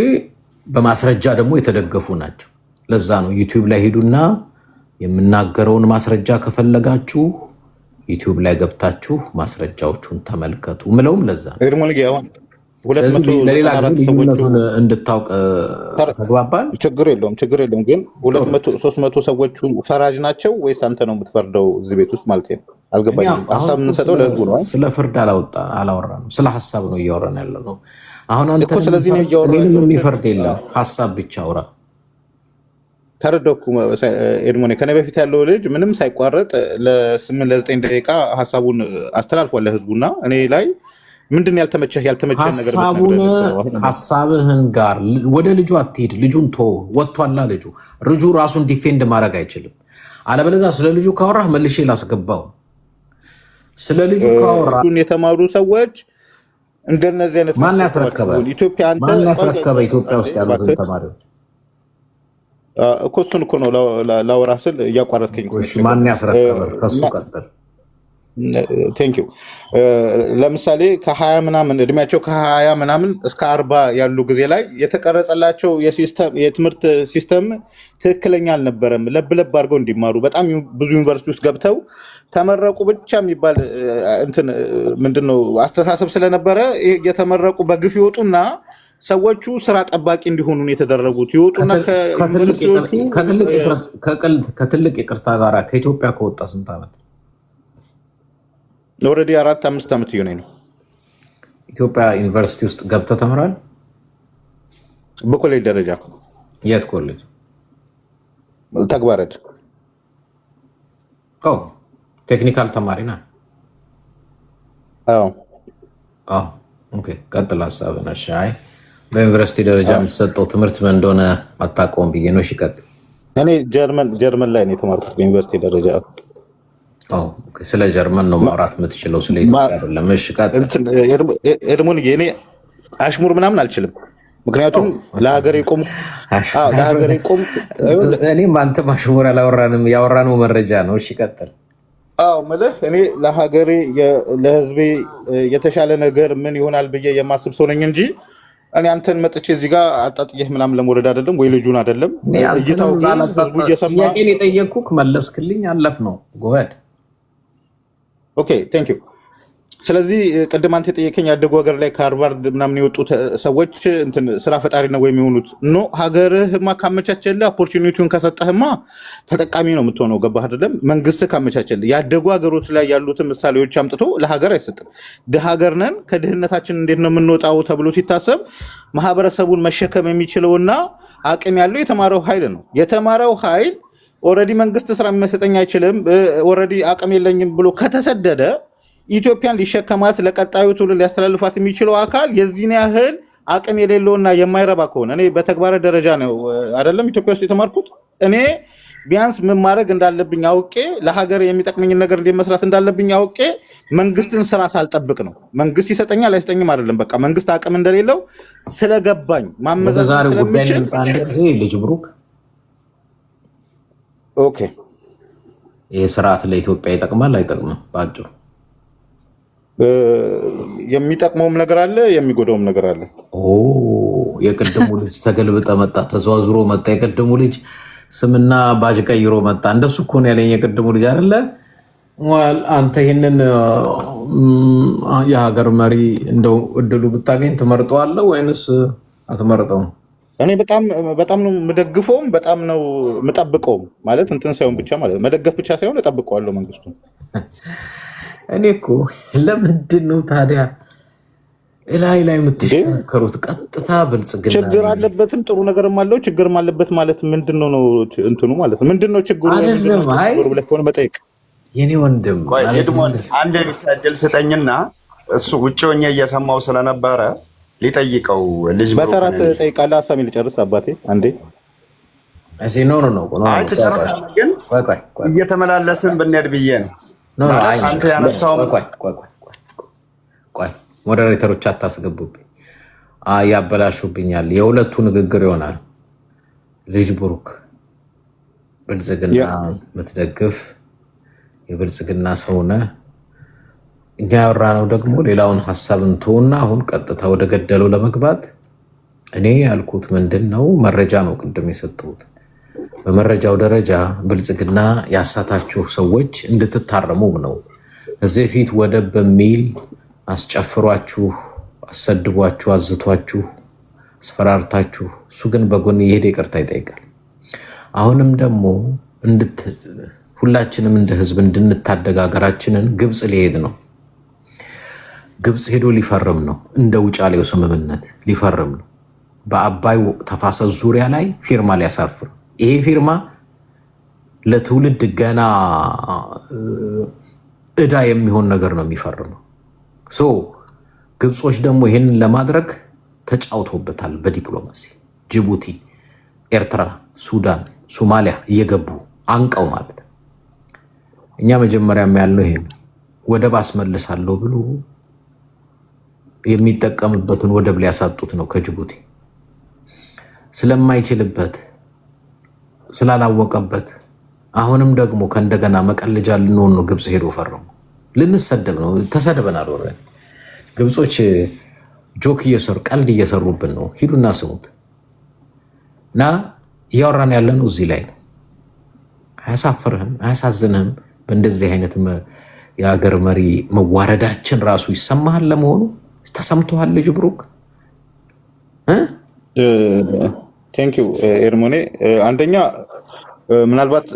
በማስረጃ ደግሞ የተደገፉ ናቸው። ለዛ ነው ዩቲዩብ ላይ ሄዱና የምናገረውን ማስረጃ ከፈለጋችሁ ዩቲዩብ ላይ ገብታችሁ ማስረጃዎቹን ተመልከቱ ምለውም ለዛ ነው። ለሌላ ጊዜ ልዩነቱን እንድታውቅ ተግባባል። ችግር የለውም። ግን 200-300 ሰዎቹ ፈራጅ ናቸው ወይስ አንተ ነው የምትፈርደው እዚህ ቤት ውስጥ ማለት ነው? አልገባኝም። ሀሳብ የምንሰጠው ለህዝቡ ነው። ስለ ፍርድ አላወራንም፣ ስለ ሀሳብ ነው እያወራን ያለ ነው። አሁን አንተ ስለዚህ ነው እያወራን የሚፈርድ የለም፣ ሀሳብ ብቻ አውራ። ተረዶኩ ኤድሞኔ ከኔ በፊት ያለው ልጅ ምንም ሳይቋረጥ ለ8-9 ደቂቃ ሀሳቡን አስተላልፏል ለህዝቡና እኔ ላይ ምንድን ያልተመቸህ ነገር ሀሳብህን ጋር ወደ ልጁ አትሄድ። ልጁን ወጥቷላ። ልጁ ራሱን ዲፌንድ ማድረግ አይችልም። አለበለዚያ ስለ ልጁ ካወራህ መልሼ ላስገባው። ስለ ልጁ ካወራህ የተማሩ ሰዎች እንደነዚህ አይነት ማን ያስረከበ ኢትዮጵያ ውስጥ ያሉትን ተማሪዎች እኮ እሱን እኮ ነው ላወራ ስል እያቋረጥከኝ። ማን ያስረከበ? ከሱ ቀጥል። ቴንክ ዩ። ለምሳሌ ከ20 ምናምን እድሜያቸው ከ20 ምናምን እስከ 40 ያሉ ጊዜ ላይ የተቀረጸላቸው የትምህርት ሲስተም ትክክለኛ አልነበረም። ለብ አድርገው እንዲማሩ በጣም ብዙ ዩኒቨርሲቲ ውስጥ ገብተው ተመረቁ ብቻ የሚባል እንትን ምንድነው አስተሳሰብ ስለነበረ የተመረቁ በግፍ ይወጡና ሰዎቹ ስራ ጠባቂ እንዲሆኑ የተደረጉት ይወጡና ከትልቅ ይቅርታ ጋር ከኢትዮጵያ ከወጣ ስንት ዓመት? ኦልሬዲ 4-5 ዓመት እየሆነኝ ነው። ኢትዮጵያ ዩኒቨርሲቲ ውስጥ ገብተህ ተምራል? በኮሌጅ ደረጃ። የት ኮሌጅ? ተግባረድ። ቴክኒካል ተማሪ ና? ኦኬ፣ ቀጥል ሀሳብህን። እሺ፣ አይ በዩኒቨርሲቲ ደረጃ የምትሰጠው ትምህርት ምን እንደሆነ አታውቀውም ብዬ ነው። እሺ፣ ቀጥል። እኔ ጀርመን ላይ ነው የተማርኩት በዩኒቨርሲቲ ደረጃ። ስለ ጀርመን ነው ማውራት የምትችለው፣ ስለ ኢትዮጵያ አይደለም። እሺ፣ ቀጥል። ኤድሞን እኔ አሽሙር ምናምን አልችልም፣ ምክንያቱም ለሀገሬ ቆም። እኔም አንተም አሽሙር አላወራንም፣ ያወራነው መረጃ ነው። እሺ፣ ቀጥል። ምልህ እኔ ለሀገሬ ለህዝቤ የተሻለ ነገር ምን ይሆናል ብዬ የማስብ ሰው ነኝ እንጂ እኔ አንተን መጥቼ እዚህ ጋር አጣጥየህ ምናምን ለመውረድ አይደለም ወይ ልጁን አይደለም። እይታው ግን ህዝቡ እየሰማ ጥያቄን የጠየኩህ መለስክልኝ፣ አለፍ ነው ጎድ። ኦኬ ቴንክ ዩ። ስለዚህ ቅድም አንተ የጠየቀኝ ያደጉ ሀገር ላይ ከሃርቫርድ ምናምን የወጡ ሰዎች እንትን ስራ ፈጣሪ ነው የሚሆኑት? ኖ፣ ሀገርህማ ካመቻቸልህ ኦፖርቹኒቲውን ከሰጠህማ ተጠቃሚ ነው የምትሆነው። ገባህ አይደለም? መንግስት ካመቻቸልህ ያደጉ ሀገሮች ላይ ያሉትን ምሳሌዎች አምጥቶ ለሀገር አይሰጥም። ድሃ ሀገር ነን፣ ከድህነታችን እንዴት ነው የምንወጣው ተብሎ ሲታሰብ ማህበረሰቡን መሸከም የሚችለውና አቅም ያለው የተማረው ኃይል ነው። የተማረው ኃይል ኦልሬዲ መንግስት ስራ የሚሰጠኝ አይችልም፣ ኦልሬዲ አቅም የለኝም ብሎ ከተሰደደ ኢትዮጵያን ሊሸከማት ለቀጣዩ ትውልድ ሊያስተላልፋት የሚችለው አካል የዚህን ያህል አቅም የሌለውና የማይረባ ከሆነ እኔ በተግባር ደረጃ ነው አይደለም ኢትዮጵያ ውስጥ የተማርኩት። እኔ ቢያንስ ምን ማድረግ እንዳለብኝ አውቄ ለሀገር የሚጠቅመኝን ነገር እንዴት መስራት እንዳለብኝ አውቄ መንግስትን ስራ ሳልጠብቅ ነው። መንግስት ይሰጠኛል አይሰጠኝም አይደለም፣ በቃ መንግስት አቅም እንደሌለው ስለገባኝ ማመዛዘን ስለሚችል ልጅ ብሩክ ኦኬ፣ ይህ ስርዓት ለኢትዮጵያ ይጠቅማል አይጠቅምም? በአጭሩ የሚጠቅመውም ነገር አለ፣ የሚጎዳውም ነገር አለ። የቅድሙ ልጅ ተገልብጠ መጣ፣ ተዘዋዝሮ መጣ። የቅድሙ ልጅ ስምና ባጅ ቀይሮ መጣ። እንደሱ እኮ ነው ያለኝ የቅድሙ ልጅ አይደለ? አንተ ይሄንን የሀገር መሪ እንደው እድሉ ብታገኝ ትመርጠዋለህ ወይንስ አትመርጠውም? እኔ በጣም ነው የምደግፈውም በጣም ነው የምጠብቀውም። ማለት እንትን ሳይሆን ብቻ ማለት መደገፍ ብቻ ሳይሆን እጠብቀዋለሁ መንግስቱ። እኔ እኮ ለምንድን ነው ታዲያ ላይ የምትሽከሩት? ቀጥታ ብልጽግና ችግር አለበትም ጥሩ ነገርም አለው ችግርም አለበት ማለት ምንድነው ነው እንትኑ ማለት ምንድነው ችግሩ ብለህ ከሆነ መጠየቅ የኔ ወንድም አንድ እድል ስጠኝና እሱ ውጭ ሆኜ እየሰማው ስለነበረ ሊጠይቀው ልጅ በተራ ትጠይቃለህ። ሀሳቤ ልጨርስ አባቴ አንዴ። እሺ ኖ ትጨርሳለህ፣ ግን እየተመላለስን ብንሄድ ብዬ ነው። አንተ ያነሳው ቆይ ሞዴሬተሮች አታስገቡብኝ፣ ያበላሹብኛል። የሁለቱ ንግግር ይሆናል። ልጅ ብሩክ ብልጽግና የምትደግፍ የብልጽግና ሰው ነህ። እኛ ያወራነው ደግሞ ሌላውን ሀሳብ እንተውና አሁን ቀጥታ ወደ ገደለው ለመግባት እኔ ያልኩት ምንድን ነው? መረጃ ነው ቅድም የሰጠሁት። በመረጃው ደረጃ ብልጽግና ያሳታችሁ ሰዎች እንድትታረሙም ነው። ከዚህ ፊት ወደብ በሚል አስጨፍሯችሁ፣ አሰድቧችሁ፣ አዝቷችሁ፣ አስፈራርታችሁ እሱ ግን በጎን እየሄደ ይቅርታ ይጠይቃል። አሁንም ደግሞ ሁላችንም እንደ ህዝብ እንድንታደግ ሀገራችንን ግብፅ ሊሄድ ነው። ግብፅ ሄዶ ሊፈርም ነው። እንደ ውጫሌው ስምምነት ሊፈርም ነው። በአባይ ተፋሰስ ዙሪያ ላይ ፊርማ ሊያሳርፍ ነው። ይሄ ፊርማ ለትውልድ ገና እዳ የሚሆን ነገር ነው የሚፈርመው። ግብጾች ደግሞ ይህንን ለማድረግ ተጫውቶበታል በዲፕሎማሲ ጅቡቲ፣ ኤርትራ፣ ሱዳን፣ ሶማሊያ እየገቡ አንቀው ማለት ነው። እኛ መጀመሪያም ያልነው ይሄን ወደብ አስመልሳለሁ ብሎ የሚጠቀምበትን ወደብ ሊያሳጡት ነው ከጅቡቲ ስለማይችልበት ስላላወቀበት። አሁንም ደግሞ ከእንደገና መቀለጃ ልንሆን ነው። ግብፅ ሄዶ ፈረሙ። ልንሰደብ ነው። ተሰድበናል። ወረ ግብጾች ጆክ እየሰሩ ቀልድ እየሰሩብን ነው። ሂዱና ስሙት። እና እያወራን ያለ ነው እዚህ ላይ ነው። አያሳፍርህም? አያሳዝንህም? በእንደዚህ አይነት የሀገር መሪ መዋረዳችን ራሱ ይሰማሃል? ለመሆኑ ተሰምቶሃል? ልጅ ብሩክ ቴንኪው ኤርሞኔ። አንደኛ ምናልባት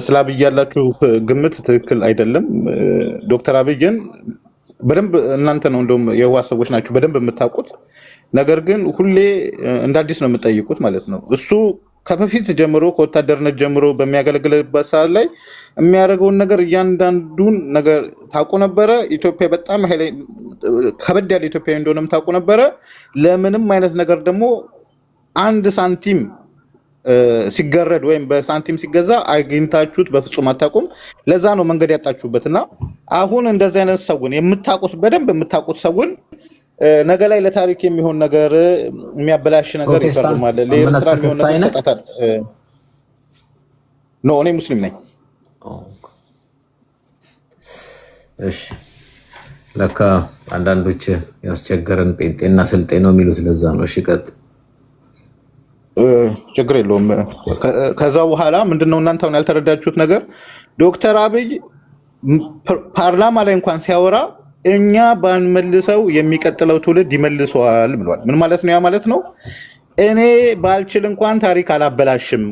ስለ አብይ ያላችሁ ግምት ትክክል አይደለም። ዶክተር አብይን በደንብ እናንተ ነው እንደውም የህወሓት ሰዎች ናችሁ በደንብ የምታውቁት። ነገር ግን ሁሌ እንደ አዲስ ነው የምጠይቁት ማለት ነው። እሱ ከበፊት ጀምሮ ከወታደርነት ጀምሮ በሚያገለግልበት ሰዓት ላይ የሚያደርገውን ነገር እያንዳንዱን ነገር ታውቁ ነበረ። ኢትዮጵያ በጣም ከበድ ያለ ኢትዮጵያዊ እንደሆነም ታውቁ ነበረ። ለምንም አይነት ነገር ደግሞ አንድ ሳንቲም ሲገረድ ወይም በሳንቲም ሲገዛ አግኝታችሁት በፍጹም አታውቁም። ለዛ ነው መንገድ ያጣችሁበት። እና አሁን እንደዚህ አይነት ሰውን የምታውቁት በደንብ የምታውቁት ሰውን ነገ ላይ ለታሪክ የሚሆን ነገር የሚያበላሽ ነገር ይፈርማል። ለኤርትራ የሚሆን ነገር ይሰጣታል። እኔ ሙስሊም ነኝ። እሺ ለካ አንዳንዶች ያስቸገረን ጴንጤና ስልጤ ነው የሚሉት ለዛ ነው። እሺ ቀጥ ችግር የለውም። ከዛ በኋላ ምንድነው እናንተ አሁን ያልተረዳችሁት ነገር ዶክተር አብይ ፓርላማ ላይ እንኳን ሲያወራ እኛ ባንመልሰው የሚቀጥለው ትውልድ ይመልሰዋል ብሏል። ምን ማለት ነው? ያ ማለት ነው እኔ ባልችል እንኳን ታሪክ አላበላሽም፣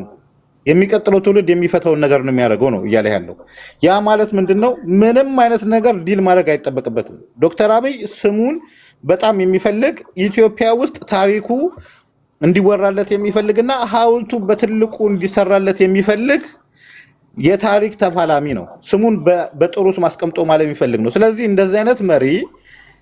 የሚቀጥለው ትውልድ የሚፈታውን ነገር ነው የሚያደርገው ነው እያለ ያለው። ያ ማለት ምንድነው? ምንም አይነት ነገር ዲል ማድረግ አይጠበቅበትም። ዶክተር አብይ ስሙን በጣም የሚፈልግ ኢትዮጵያ ውስጥ ታሪኩ እንዲወራለት የሚፈልግና ሐውልቱ በትልቁ እንዲሰራለት የሚፈልግ የታሪክ ተፋላሚ ነው። ስሙን በጥሩ ስም አስቀምጦ ማለት የሚፈልግ ነው። ስለዚህ እንደዚህ አይነት መሪ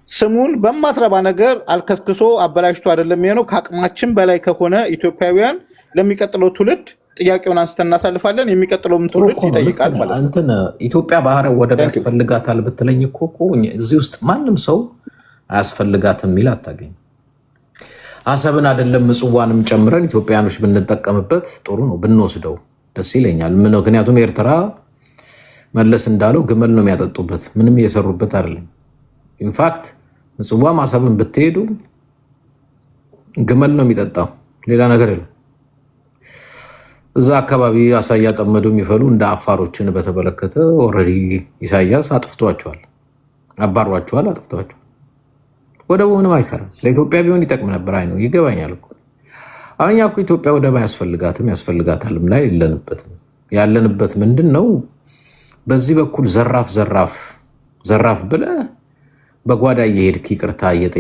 ስሙን በማትረባ ነገር አልከስክሶ አበላሽቶ አይደለም የሚሆነው። ከአቅማችን በላይ ከሆነ ኢትዮጵያውያን ለሚቀጥለው ትውልድ ጥያቄውን አንስተን እናሳልፋለን። የሚቀጥለውም ትውልድ ይጠይቃል ማለት ነው። ኢትዮጵያ ባህረ ወደብ ያስፈልጋታል ብትለኝ እኮ እዚህ ውስጥ ማንም ሰው አያስፈልጋትም የሚል አታገኝ። አሰብን አይደለም ምጽዋንም ጨምረን ኢትዮጵያኖች ብንጠቀምበት ጥሩ ነው፣ ብንወስደው ደስ ይለኛል። ምክንያቱም ኤርትራ መለስ እንዳለው ግመል ነው የሚያጠጡበት፣ ምንም እየሰሩበት አይደለም። ኢንፋክት ምጽዋም አሰብን ብትሄዱ ግመል ነው የሚጠጣው፣ ሌላ ነገር የለም። እዛ አካባቢ አሳያ ጠመዱ የሚፈሉ እንደ አፋሮችን በተመለከተ ኦልሬዲ ኢሳያስ አጥፍቷቸዋል፣ አባሯቸዋል፣ አጥፍቷቸዋል። ወደቡ ምንም አይሰራም። ለኢትዮጵያ ቢሆን ይጠቅም ነበር። አይ ነው ይገባኛል እኮ አሁን እኮ ኢትዮጵያ ወደብ አያስፈልጋትም፣ ያስፈልጋታልም ላይ የለንበትም። ያለንበት ምንድን ነው? በዚህ በኩል ዘራፍ ብለህ በጓዳ እየሄድክ ይቅርታ እየጠየቅ